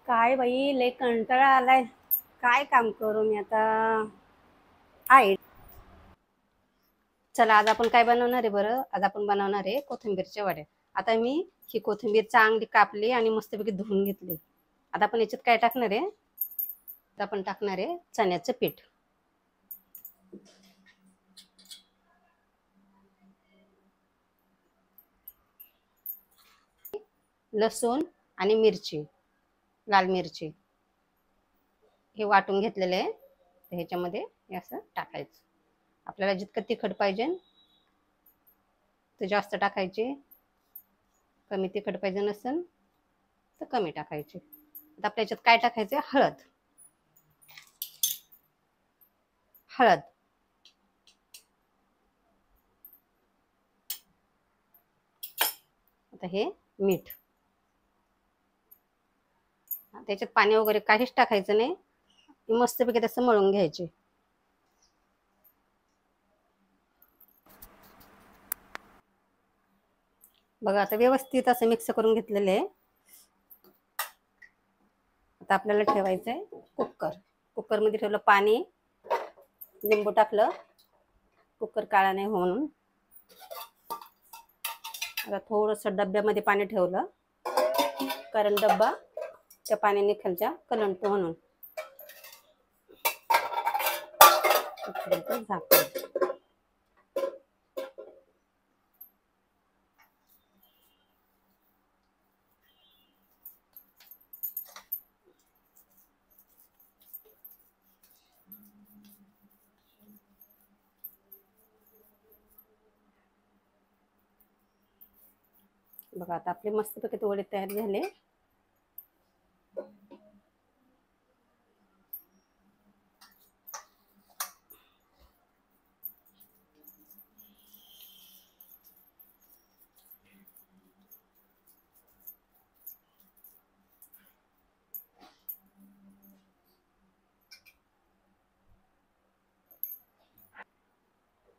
काय बाई लय कंटाळा आलाय. काय काम करू मी आता. आहे. चला आज आपण काय बनवणार आहे बरं. आज आपण बनवणार आहे कोथिंबीरच्या वड्या. आता मी ही कोथिंबीर चांगली कापली आणि मस्तपैकी धुवून घेतली. आता आपण याच्यात काय टाकणार आहे. आता आपण टाकणार आहे चण्याचं पीठ, लसूण आणि मिरची, लाल मिरची हे वाटून घेतलेले आहे. तर ह्याच्यामध्ये हे असं टाकायचं. आपल्याला जितकं तिखट पाहिजे ते जास्त टाकायचे, कमी तिखट पाहिजे नसेल तर कमी टाकायचे. आता आपल्या याच्यात काय टाकायचं, हळद. हळद आता हे मीठ. त्याच्यात पाणी वगैरे काहीच टाकायचं नाही. मस्तपैकी तसं मळून घ्यायचे. बघा आता व्यवस्थित असं मिक्स करून घेतलेलं आहे. आता आपल्याला ठेवायचं आहे कुकर. कुकरमध्ये ठेवलं पाणी, लिंबू टाकलं, कुकर काळा नाही म्हणून. आता थोडंसं डब्यामध्ये पाणी ठेवलं, कारण डब्बा त्या पाण्याने खालच्या कलंटतो म्हणून. झाकण. बघा आता आपले मस्तपैकी वडे तयार झाले.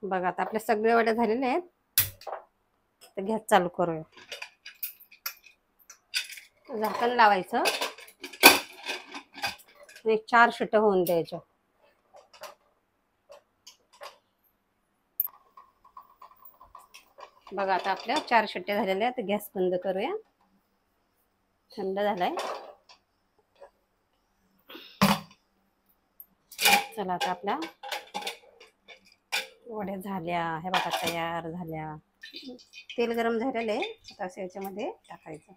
बघा आता आपल्या सगळे वड्या झालेले आहेत. तर गॅस चालू करूया. झाकण लावायचं आणि 4 शिट्ट्या होऊन द्यायच्या. बघा आता आपल्या 4 शिट्ट्या झालेल्या आहेत. गॅस बंद करूया. थंड झालाय. चला आता आपल्या वड्या झाल्या. हे बघा तयार झाल्या. तेल गरम झालेलं आहे. आता असं याच्यामध्ये टाकायचं.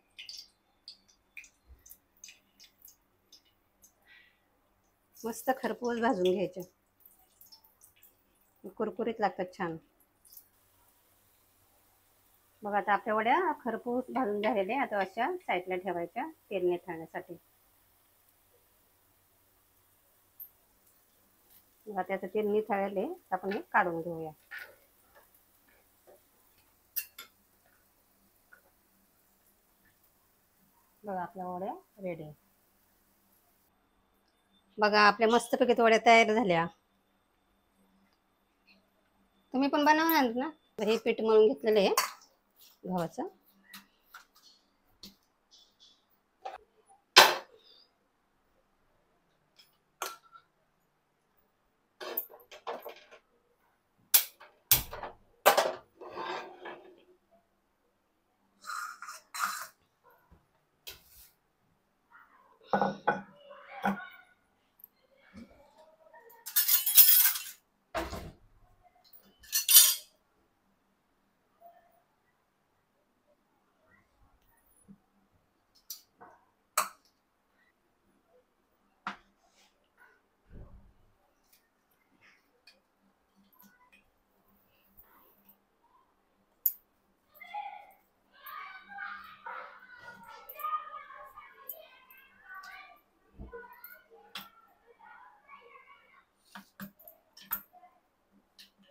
मस्त खरपूस भाजून घ्यायचे. कुरकुरीत लागतात छान. बघा आता आपल्या वड्या खरपूस भाजून झालेल्या. आता अशा साईडला ठेवायच्या तेल निथळण्यासाठी. बघा त्याचं तेल निथळले. आपण हे काढून घेऊया. बघा आपल्या वड्या रेडी. बघा आपल्या मस्तपैकी वड्या तयार झाल्या. तुम्ही पण बनवणार ना. हे पीठ मळून घेतलेलं आहे गव्हाचं.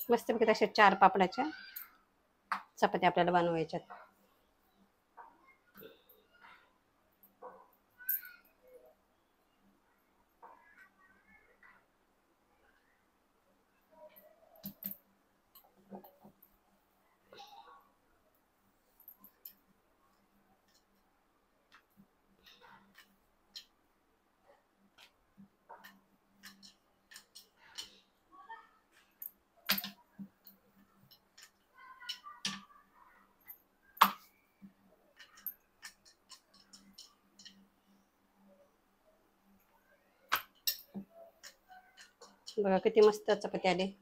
मस्तपैकी तशा 4 पापडाच्या चपात्या आपल्याला बनवायच्यात. बघा किती मस्त चपाती आली.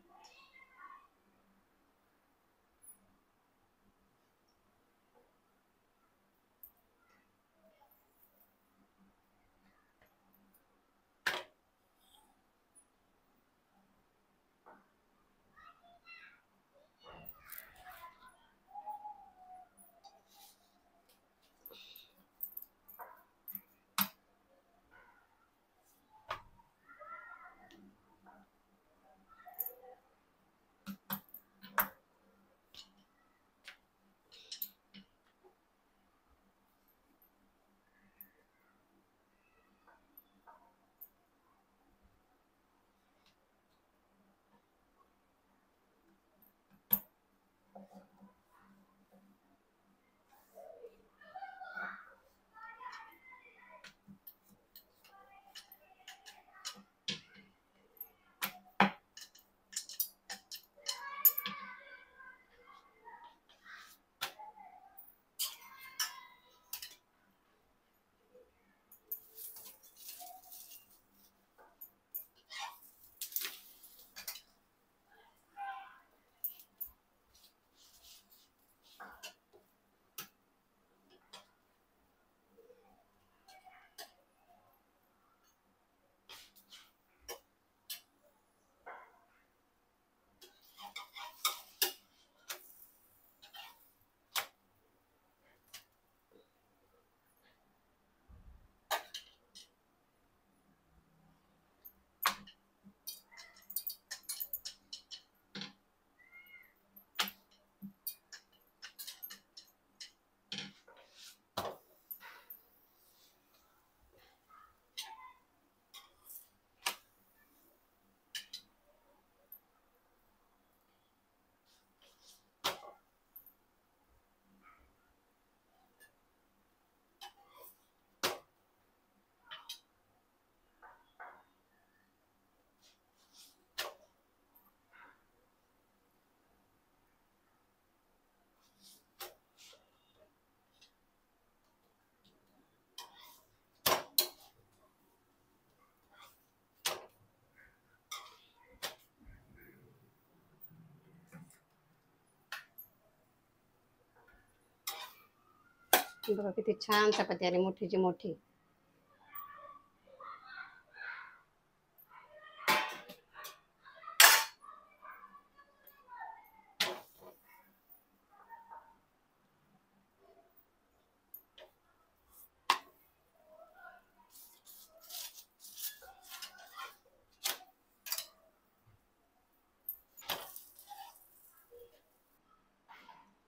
बघा किती छान चपाती आली, मोठीची मोठी.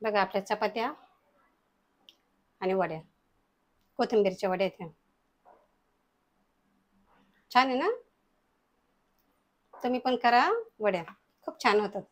बघा आपल्या चपात्या आणि वड्या, कोथिंबीरच्या वड्या आहेत ह्या. छान आहे ना? तुम्ही पण करा वड्या, खूप छान होतात.